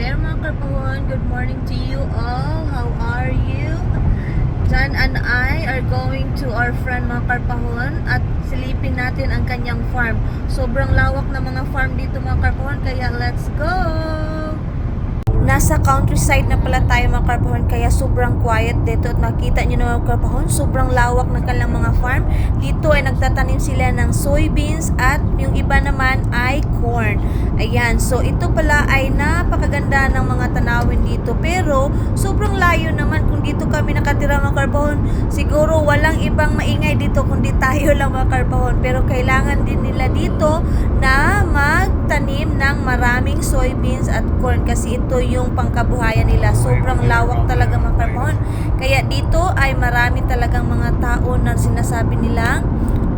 there mga karpahon, good morning to you all. How are you? John and I are going to our friend mga karpahon at silipin natin ang kanyang farm. Sobrang lawak na mga farm dito mga karpahon, kaya let's go! Nasa countryside na pala tayo mga karpahon, kaya sobrang quiet dito at makita nyo na mga karpahon, sobrang lawak na kanilang mga farm. Dito ay nagtatanim sila ng soybeans at yung iba naman ay corn. Ayan, so ito pala ay napakaganda ng mga tanawin dito, pero sobrang layo naman kung dito kami nakatira mga karpahon. Siguro walang ibang maingay dito kundi tayo lang mga karpahon, pero kailangan din nila dito na magtanim ng maraming soybeans at corn kasi ito yung pangkabuhayan nila. Sobrang lawak talaga mga karpahon. Kaya dito ay marami talagang mga tao na sinasabi nilang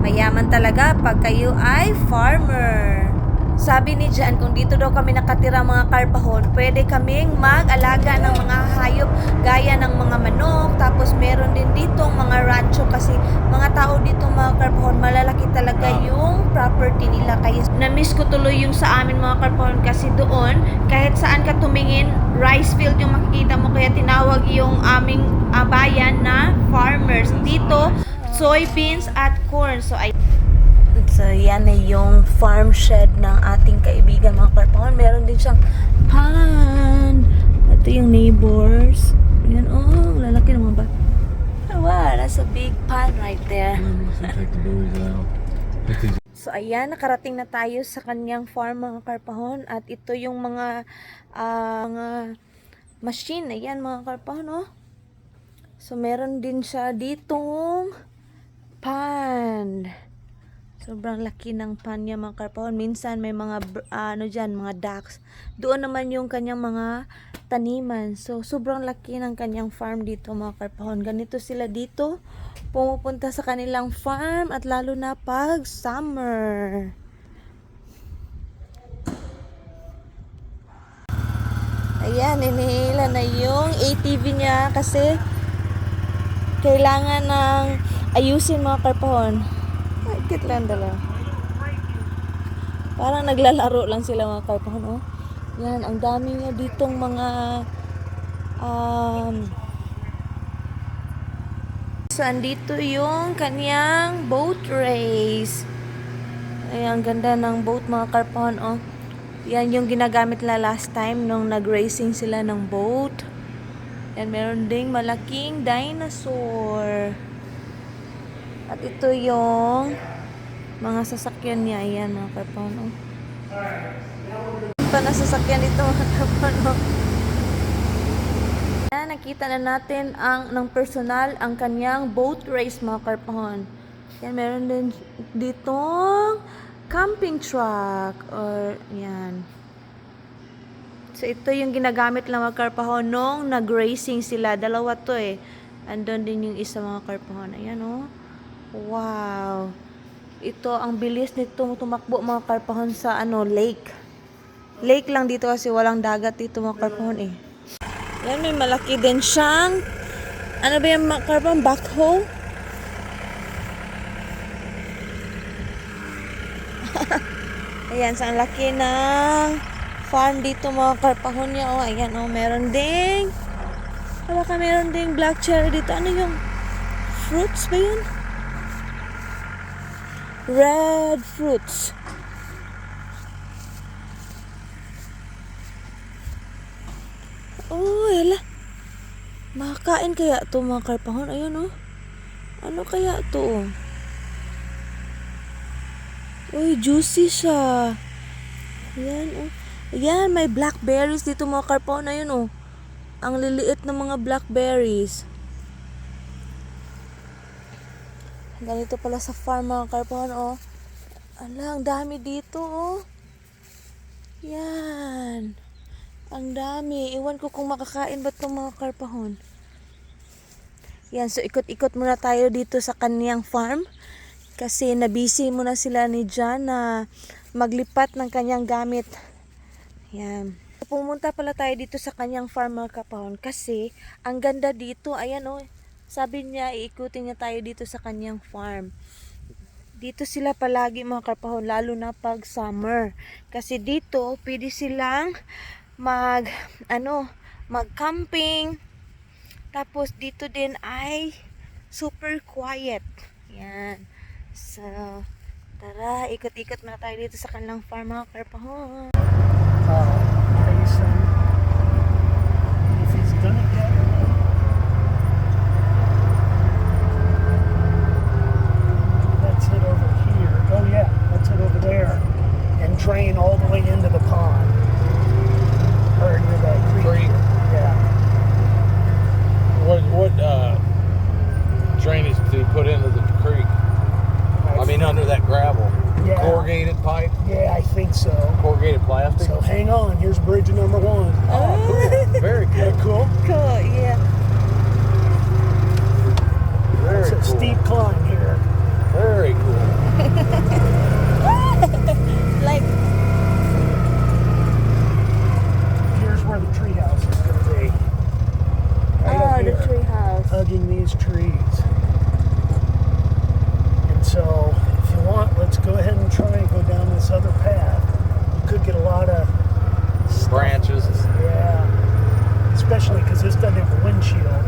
mayaman talaga pag kayo ay farmer. Sabi ni Jan, kung dito daw kami nakatira mga karpahon, pwede kaming mag-alaga ng mga hayop gaya ng mga manok. Tapos meron din ditong mga rancho kasi mga tao dito mga karpahon, malalaki talaga yung property nila. Kaya na-miss ko tuloy yung sa amin mga karpahon kasi doon, kahit saan ka tumingin, rice field yung makikita mo. Kaya tinawag yung aming bayan na farmers. Dito, soybeans at corn. So, yan na yung farm shed ng ating kaibigan mga karpahon. Meron din siyang pond. Ito yung neighbors. Yan, oh, lalaki naman ba? Oh, wow, that's a big pond right there. So, ayan, nakarating na tayo sa kanyang farm mga karpahon. At ito yung mga machine. Ayan mga karpahon, oh. So, meron din siya ditong pond. Sobrang laki ng pan niya mga karpahon. Minsan may mga mga ducks. Doon naman yung kanyang mga taniman. So sobrang laki ng kanyang farm dito mga karpahon. Ganito sila dito pumupunta sa kanilang farm at lalo na pag summer. Ayan, inihila na yung ATV niya kasi kailangan ng ayusin mga karpahon. Kit lang dala. Parang naglalaro lang sila mga karpahon, oh. Yan, ang dami niya ditong mga so andito yung kanyang boat race. Ay, ang ganda ng boat mga karpahon, oh. Yan yung ginagamit nila last time nung nag-racing sila ng boat. Yan, meron ding malaking dinosaur. At ito yung mga sasakyan niya. Ayan mga karpahon. Pa na sasakyan dito mga karpahon. Ayan, nakita na natin ng personal ang kanyang boat race mga karpahon. Yan, meron din ditong camping truck. Or, yan. So, ito yung ginagamit lang mga karpahon nung nag-racing sila. Dalawa to eh. Andun din yung isa mga karpahon. Ayan, oh. Wow. Ito, ang bilis nitong tumakbo mga karpahon sa lake. Lake lang dito kasi walang dagat dito mga karpahon eh. Yan, may malaki din siyang ano ba yung mga karpahon? Backhoe? Ayan, sa laki ng farm dito mga karpahon niya. Oh, ayan, oh, meron ding meron ding black cherry dito. Ano yung fruits ba yun? Red fruits. Oh, yala. Makakain kaya ito mga karpahon. Ayun, oh. Ano kaya ito, oh? Uy, juicy siya. Ayan, oh. Ayan, may blackberries dito mga karpahon. Ayun, oh. Ang liliit ng mga blackberries. Ganito pala sa farm mga karpahon, oh. Ala, ang dami dito, oh. Yan. Ang dami. Iwan ko kung makakain ba itong mga karpahon. Yan, so ikot-ikot muna tayo dito sa kaniyang farm. Kasi nabisi muna sila ni John na maglipat ng kanyang gamit. Yan. Pumunta pala tayo dito sa kanyang farm mga karpahon. Kasi ang ganda dito. Ayan, oh. Sabi niya, iikutin niya tayo dito sa kanyang farm. Dito sila palagi mga karpahon, lalo na pag summer. Kasi dito, pwede silang mag-camping. Tapos dito din ay super quiet. Yan. So, tara, ikot-ikot muna tayo dito sa kanilang farm mga karpahon. Mason. If he's done it yet. That's it over here. Oh yeah, that's it over there. And drain all the way into the pond. Or into the creek. Yeah. What drainage do you put into the creek? I mean, under that gravel. Yeah. Corrugated pipe? Yeah, I think so. Corrugated plastic? So hang on, here's bridge number 1. Oh, cool. Very cool. Cool? Cool, yeah. Very It's a cool. steep climb here. Very cool. Like, Here's where the treehouse is going to be. Right up the here, tree house. hugging these trees. And so, if you want, let's go ahead and try and go down this other path. You could get a lot of stuff. Branches. Yeah. Especially because this doesn't have a windshield.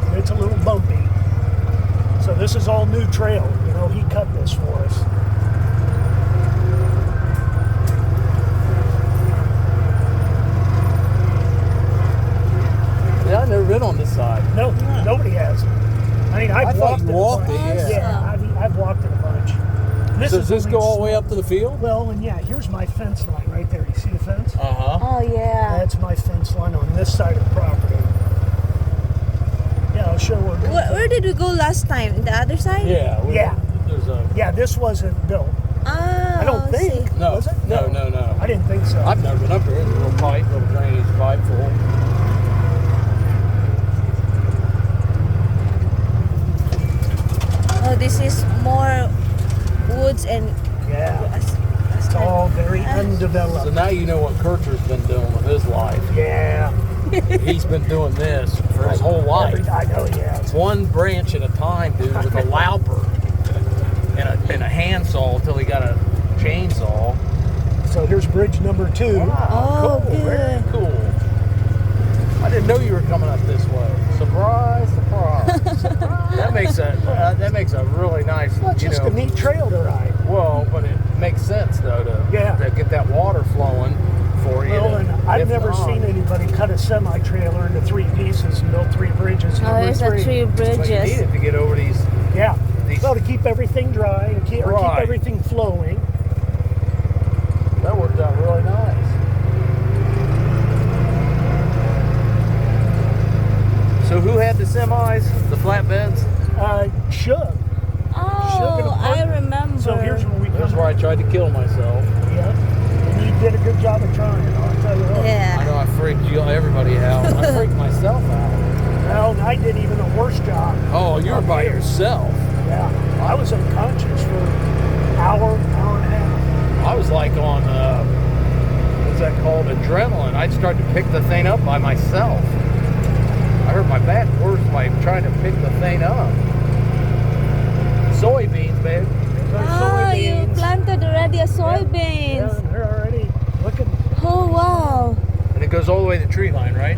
And it's a little bumpy. So this is all new trail. You know, he cut this for us. Yeah, I've never been on this side. No, nobody has. I mean, I've thought walked you it a walked bunch. it, yeah. Yeah, I've walked it a bunch. This So does this only go all the way up to the field? Well, and yeah, here's my fence line right there. You see the fence? Uh-huh. oh yeah. That's my fence line on this side of the property. Yeah, I'll show what. Where did we go last time? In the other side? Yeah. Yeah. There's a... Yeah, this wasn't built. Ah, I don't think. No. Was it? No. I didn't think so. I've never been up there. There's a little pipe, little drainage pipe full. Oh, this is more woods and Yeah, grass. it's all very So undeveloped. now you know what Kircher's been doing with his life. Yeah. He's been doing this for his whole life. I know he has. One branch at a time, dude, with a lauper and a handsaw until he got a chainsaw. So here's bridge number 2. Oh, cool. Very good. cool. I didn't know you were coming up this way. Surprise, surprise. That makes a really nice, Well, it's just a neat trail to ride. Well, but it makes sense though to get that water flowing for you. Well, and I've If never not- seen anybody cut a semi-trailer into 3 pieces and build 3 bridges. Oh, Number there's a 3. tree But you need bridges. it to get over these. Yeah. These- Well, to keep everything dry and keep Right. everything flowing. That worked out really nice. So who had the semis, the flatbeds? Shug. Oh, I remember. So here's That's where I tried to kill myself. Yeah. And you did a good job of trying, I'll tell you what. I Yeah. know I freaked everybody out. I freaked myself out. Well, I did even a worse job. Oh, you were by yourself. Yeah. I was unconscious for an hour and a half. I was like on, what's that called? Adrenaline. I'd start to pick the thing up by myself. I hurt my back worse by trying to pick the thing up. Soybeans, babe. Oh, you planted already a soybeans. Yeah, they're already looking. Oh, wow. And it goes all the way to the tree line, right?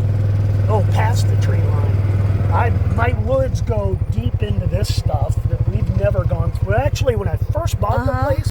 Oh, past the tree line. My woods go deep into this stuff that we've never gone through. Actually, when I first bought the place,